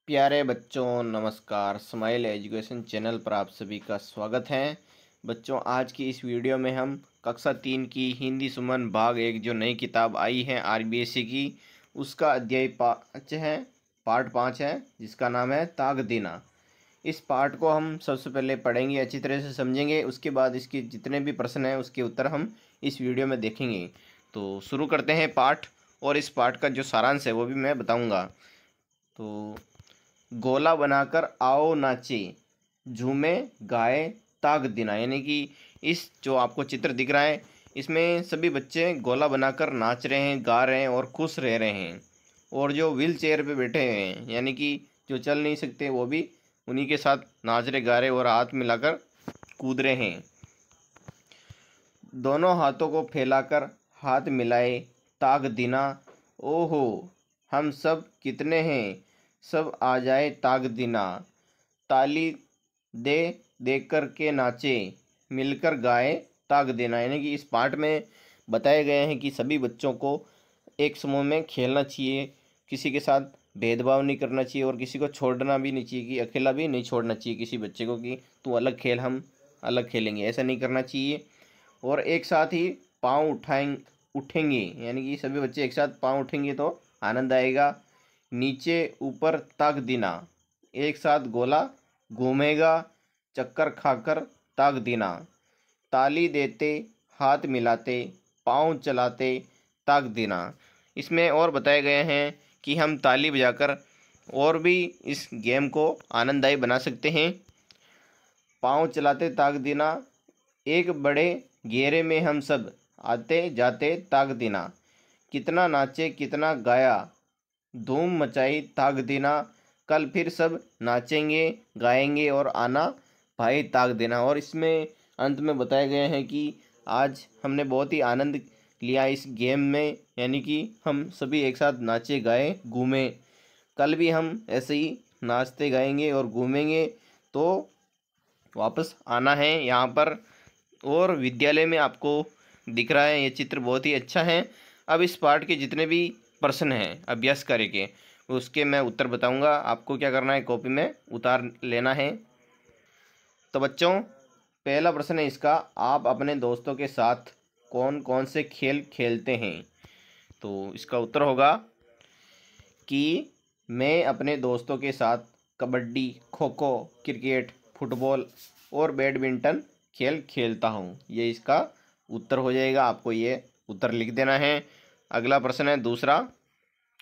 प्यारे बच्चों नमस्कार। स्माइल एजुकेशन चैनल पर आप सभी का स्वागत है। बच्चों, आज की इस वीडियो में हम कक्षा 3 की हिंदी सुमन भाग 1 जो नई किताब आई है आरबीएसई की, उसका अध्याय 5 है, पार्ट 5 है, जिसका नाम है ताक देना। इस पार्ट को हम सबसे पहले पढ़ेंगे, अच्छी तरह से समझेंगे। उसके बाद इसके जितने भी प्रश्न हैं उसके उत्तर हम इस वीडियो में देखेंगे। तो शुरू करते हैं पाठ, और इस पाठ का जो सारांश है वो भी मैं बताऊँगा। तो गोला बनाकर आओ नाचे, झूमे गाए ताक दिना, यानी कि इस जो आपको चित्र दिख रहा है इसमें सभी बच्चे गोला बनाकर नाच रहे हैं, गा रहे हैं और खुश रह रहे हैं। और जो व्हील चेयर पे बैठे हुए हैं, यानी कि जो चल नहीं सकते, वो भी उन्हीं के साथ नाच रहे, गा रहे और हाथ मिलाकर कूद रहे हैं। दोनों हाथों को फैलाकर हाथ मिलाए ताक दिना, ओहो हम सब कितने हैं, सब आ जाए ताक दिना। ताली दे दे कर के नाचे, मिलकर गाए ताक देना। यानी कि इस पाठ में बताए गए हैं कि सभी बच्चों को एक समूह में खेलना चाहिए, किसी के साथ भेदभाव नहीं करना चाहिए और किसी को छोड़ना भी नहीं चाहिए, कि अकेला भी नहीं छोड़ना चाहिए किसी बच्चे को कि तू अलग खेल हम अलग खेलेंगे, ऐसा नहीं करना चाहिए। और एक साथ ही पाँव उठेंगे, यानी कि सभी बच्चे एक साथ पाँव उठेंगे तो आनंद आएगा। नीचे ऊपर ताक देना, एक साथ गोला घूमेगा, चक्कर खाकर ताक देना। ताली देते हाथ मिलाते पाँव चलाते ताक देना। इसमें और बताए गए हैं कि हम ताली बजाकर और भी इस गेम को आनंददायी बना सकते हैं। पाँव चलाते ताक देना, एक बड़े घेरे में हम सब आते जाते ताक देना। कितना नाचे कितना गाया, धूम मचाई ताक देना। कल फिर सब नाचेंगे गाएंगे और आना भाई ताक देना। और इसमें अंत में बताए गए हैं कि आज हमने बहुत ही आनंद लिया इस गेम में, यानी कि हम सभी एक साथ नाचे गाए घूमे। कल भी हम ऐसे ही नाचते गाएंगे और घूमेंगे, तो वापस आना है यहाँ पर। और विद्यालय में आपको दिख रहा है ये चित्र बहुत ही अच्छा है। अब इस पाठ के जितने भी प्रश्न हैं अभ्यास कार्य के, उसके मैं उत्तर बताऊंगा। आपको क्या करना है, कॉपी में उतार लेना है। तो बच्चों, पहला प्रश्न है इसका, आप अपने दोस्तों के साथ कौन कौन से खेल खेलते हैं। तो इसका उत्तर होगा कि मैं अपने दोस्तों के साथ कबड्डी, खो खो, क्रिकेट, फुटबॉल और बैडमिंटन खेल खेलता हूँ। ये इसका उत्तर हो जाएगा, आपको ये उत्तर लिख देना है। अगला प्रश्न है दूसरा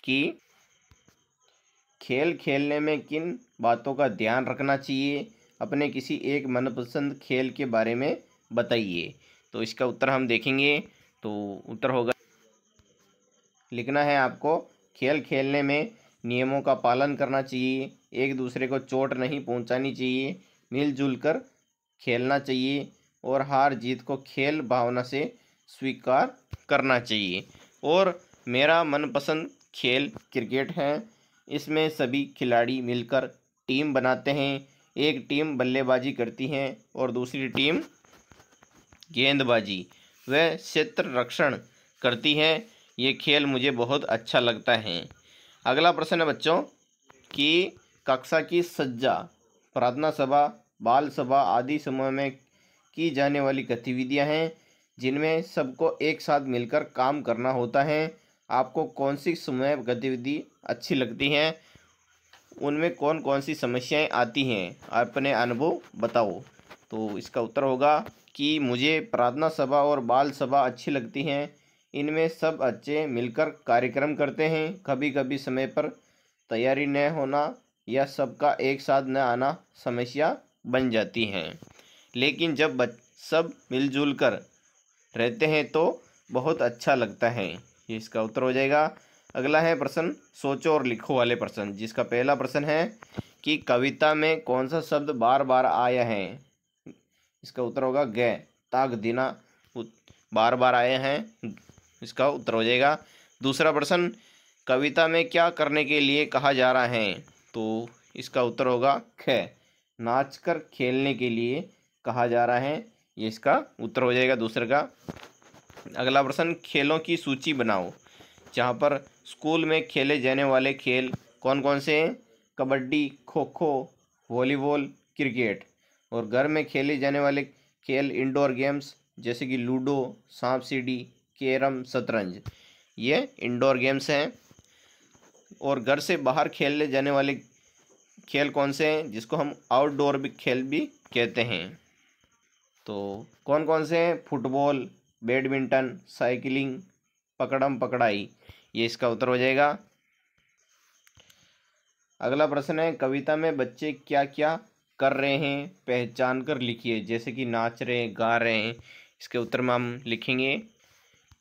कि खेल खेलने में किन बातों का ध्यान रखना चाहिए, अपने किसी एक मनपसंद खेल के बारे में बताइए। तो इसका उत्तर हम देखेंगे। तो उत्तर होगा, लिखना है आपको, खेल खेलने में नियमों का पालन करना चाहिए, एक दूसरे को चोट नहीं पहुंचानी चाहिए, मिलजुल कर खेलना चाहिए और हार जीत को खेल भावना से स्वीकार करना चाहिए। और मेरा मनपसंद खेल क्रिकेट है। इसमें सभी खिलाड़ी मिलकर टीम बनाते हैं, एक टीम बल्लेबाजी करती है और दूसरी टीम गेंदबाजी व क्षेत्र रक्षण करती है। ये खेल मुझे बहुत अच्छा लगता है। अगला प्रश्न है बच्चों कि कक्षा की सज्जा, प्रार्थना सभा, बाल सभा आदि समय में की जाने वाली गतिविधियां हैं जिनमें सबको एक साथ मिलकर काम करना होता है। आपको कौन सी समय गतिविधि अच्छी लगती हैं, उनमें कौन कौन सी समस्याएं आती हैं, अपने अनुभव बताओ। तो इसका उत्तर होगा कि मुझे प्रार्थना सभा और बाल सभा अच्छी लगती हैं। इनमें सब बच्चे मिलकर कार्यक्रम करते हैं। कभी कभी समय पर तैयारी न होना या सबका एक साथ न आना समस्या बन जाती हैं, लेकिन जब सब मिलजुल कर रहते हैं तो बहुत अच्छा लगता है। ये इसका उत्तर हो जाएगा। अगला है प्रश्न सोचो और लिखो वाले प्रश्न, जिसका पहला प्रश्न है कि कविता में कौन सा शब्द बार बार आया है। इसका उत्तर होगा ग, ताक देना बार बार आए हैं, इसका उत्तर हो जाएगा। दूसरा प्रश्न, कविता में क्या करने के लिए कहा जा रहा है। तो इसका उत्तर होगा ख, नाचकर खेलने के लिए कहा जा रहा है। ये इसका उत्तर हो जाएगा दूसरे का। अगला प्रश्न, खेलों की सूची बनाओ, जहाँ पर स्कूल में खेले जाने वाले खेल कौन कौन से हैं। Kabaddi, kho kho, volleyball, cricket. और घर में खेले जाने वाले खेल इंडोर गेम्स जैसे कि लूडो, सांप सीढ़ी, कैरम, शतरंज, ये इंडोर गेम्स हैं। और घर से बाहर खेलने जाने वाले खेल कौन से हैं, जिसको हम आउटडोर भी खेल भी कहते हैं। तो कौन कौन से हैं? फुटबॉल, बैडमिंटन, साइकिलिंग, पकड़म पकड़ाई, ये इसका उत्तर हो जाएगा। अगला प्रश्न है, कविता में बच्चे क्या क्या कर रहे हैं पहचान कर लिखिए। जैसे कि नाच रहे हैं, गा रहे हैं। इसके उत्तर में हम लिखेंगे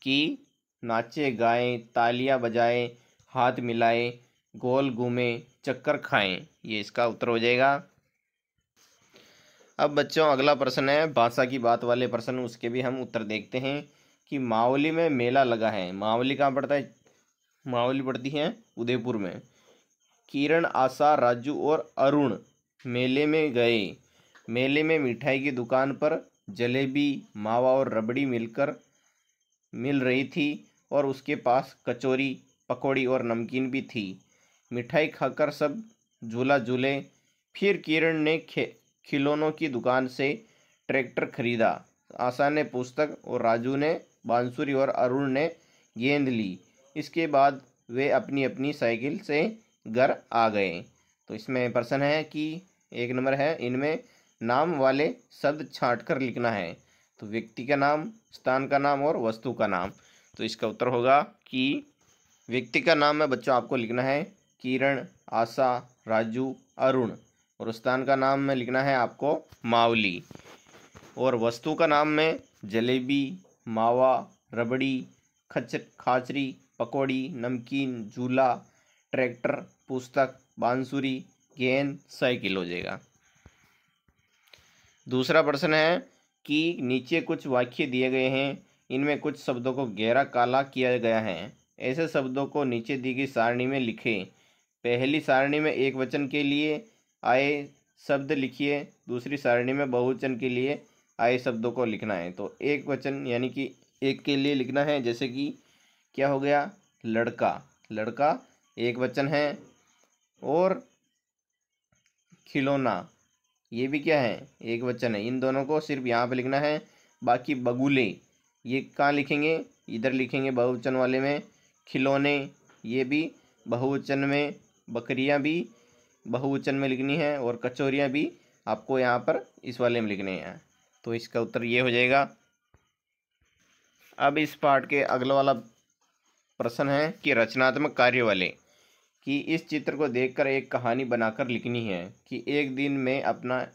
कि नाचे, गाएं, तालियां बजाएं, हाथ मिलाएं, गोल घूमे, चक्कर खाएं, ये इसका उत्तर हो जाएगा। अब बच्चों अगला प्रश्न है भाषा की बात वाले प्रश्न, उसके भी हम उत्तर देखते हैं कि मावली में मेला लगा है। मावली कहाँ पड़ता है? मावली पड़ती है उदयपुर में। किरण, आशा, राजू और अरुण मेले में गए। मेले में मिठाई की दुकान पर जलेबी, मावा और रबड़ी मिल रही थी और उसके पास कचौरी, पकौड़ी और नमकीन भी थी। मिठाई खाकर सब झूला झूले। फिर किरण ने खिलौनों की दुकान से ट्रैक्टर खरीदा। आशा ने पुस्तक और राजू ने बांसुरी और अरुण ने गेंद ली। इसके बाद वे अपनी अपनी साइकिल से घर आ गए। तो इसमें प्रश्न है कि 1 नंबर है, इनमें नाम वाले शब्द छांट कर लिखना है। तो व्यक्ति का नाम, स्थान का नाम और वस्तु का नाम। तो इसका उत्तर होगा कि व्यक्ति का नाम में बच्चों आपको लिखना है किरण, आशा, राजू, अरुण। और स्थान का नाम में लिखना है आपको मावली। और वस्तु का नाम में जलेबी, मावा, रबड़ी, खाचरी, पकौड़ी, नमकीन, झूला, ट्रैक्टर, पुस्तक, बांसुरी, गेंद, साइकिल हो जाएगा। दूसरा प्रश्न है कि नीचे कुछ वाक्य दिए गए हैं, इनमें कुछ शब्दों को गहरा काला किया गया है। ऐसे शब्दों को नीचे दी गई सारणी में लिखें। पहली सारणी में एक वचन के लिए आए शब्द लिखिए, दूसरी सारणी में बहुवचन के लिए आए शब्दों को लिखना है। तो एक वचन यानी कि एक के लिए लिखना है, जैसे कि क्या हो गया? लड़का, लड़का एक वचन है। और खिलौना, ये भी क्या है? एक वचन है। इन दोनों को सिर्फ यहाँ पे लिखना है। बाकी बगुले, ये कहाँ लिखेंगे? इधर लिखेंगे बहुवचन वाले में। खिलौने, ये भी बहुवचन में। बकरियाँ भी बहुवचन में लिखनी है। और कचौरियाँ भी आपको यहाँ पर इस वाले में लिखने हैं। तो इसका उत्तर ये हो जाएगा। अब इस पार्ट के अगला वाला प्रश्न है कि रचनात्मक कार्य वाले, कि इस चित्र को देखकर एक कहानी बनाकर लिखनी है। कि एक दिन मैं अपना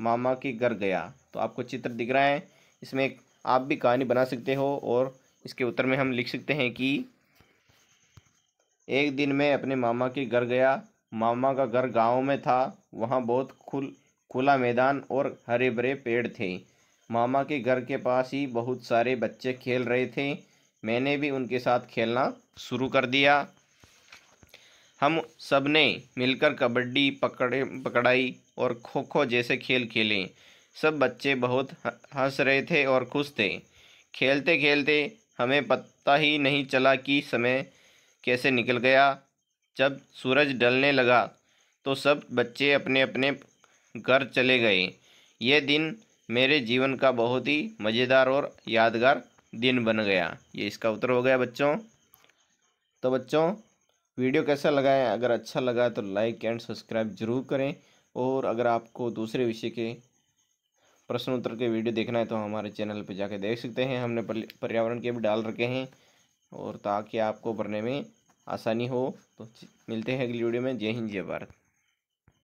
मामा के घर गया। तो आपको चित्र दिख रहा है, इसमें आप भी कहानी बना सकते हो। और इसके उत्तर में हम लिख सकते हैं कि एक दिन मैं अपने मामा के घर गया। मामा का घर गांव में था। वहाँ बहुत खुला मैदान और हरे भरे पेड़ थे। मामा के घर के पास ही बहुत सारे बच्चे खेल रहे थे। मैंने भी उनके साथ खेलना शुरू कर दिया। हम सब ने मिलकर कबड्डी, पकड़ाई और खो खो जैसे खेल खेले। सब बच्चे बहुत हंस रहे थे और खुश थे। खेलते खेलते हमें पता ही नहीं चला कि समय कैसे निकल गया। जब सूरज ढलने लगा तो सब बच्चे अपने अपने घर चले गए। यह दिन मेरे जीवन का बहुत ही मज़ेदार और यादगार दिन बन गया। ये इसका उत्तर हो गया बच्चों। तो बच्चों वीडियो कैसा लगा है? अगर अच्छा लगा तो लाइक एंड सब्सक्राइब जरूर करें। और अगर आपको दूसरे विषय के प्रश्न उत्तर के वीडियो देखना है तो हमारे चैनल पर जाकर देख सकते हैं। हमने पर्यावरण के भी डाल रखे हैं, और ताकि आपको पढ़ने में आसानी हो। तो मिलते हैं अगली वीडियो में। जय हिंद, जय भारत।